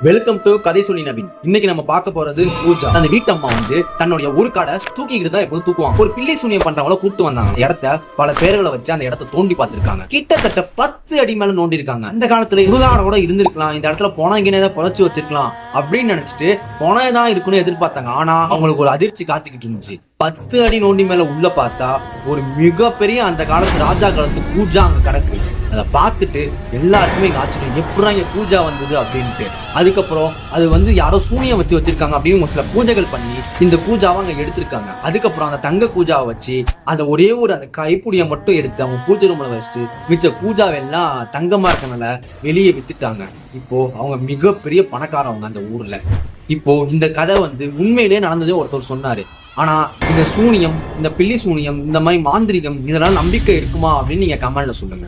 Welcome to கதை சொல்லி நவீன். இன்னைக்கு நம்ம பார்க்க போறது பூஜா. அந்த வீட்டம்மா வந்து தன்னுடைய ஒரு காடை தூக்கிக்கிட்டு தான் எப்போதும் தூக்குவாங்க. ஒரு பிள்ளை சூனியம் பண்றவங்கள கூப்பிட்டு வந்தாங்க. அந்த இடத்த பல பேர்களை வச்சு அந்த இடத்த தோண்டி பார்த்திருக்காங்க. கிட்டத்தட்ட 10 அடி மேல நோண்டி இருக்காங்க. அந்த காலத்துல கூட இருந்திருக்கலாம், இந்த இடத்துல போனாங்கன்னு ஏதாவது புதைச்சு வச்சிருக்கலாம் அப்படின்னு நினைச்சிட்டு போனதான் இருக்குன்னு எதிர்பார்த்தாங்க. ஆனா அவங்களுக்கு ஒரு அதிர்ச்சி காத்துக்கிட்டு இருந்துச்சு. 10 அடி நோண்டி மேல உள்ள பார்த்தா ஒரு மிகப்பெரிய அந்த காலத்து ராஜா காலத்து பூஜா அங்க கிடக்கு. அதை பார்த்துட்டு எல்லாருக்குமே ஆச்சரியம், எப்படா இங்க பூஜா வந்தது அப்படின்ட்டு. அதுக்கப்புறம் அது வந்து யாரோ சூனியம் வச்சு வச்சிருக்காங்க அப்படின்னு சில பூஜைகள் பண்ணி இந்த பூஜாவை அங்க எடுத்திருக்காங்க. அதுக்கப்புறம் அந்த தங்க பூஜாவை வச்சு அந்த ஒரே ஒரு அந்த கைப்புடியை மட்டும் எடுத்து அவங்க பூஜை ரூம்ல வச்சுட்டு மிச்ச பூஜாவை எல்லாம் தங்கமா இருக்கனால வெளியே வித்துட்டாங்க. இப்போ அவங்க மிகப்பெரிய பணக்காரவங்க அந்த ஊர்ல. இப்போ இந்த கதை வந்து உண்மையிலேயே நடந்ததே ஒருத்தர் சொன்னாரு. ஆனா இந்த சூனியம், இந்த பில்லி சூனியம், இந்த மாதிரி மாந்திரிகம் இதெல்லாம் நம்பிக்கை இருக்குமா அப்படின்னு நீங்க கமெண்ட்ல சொல்லுங்க.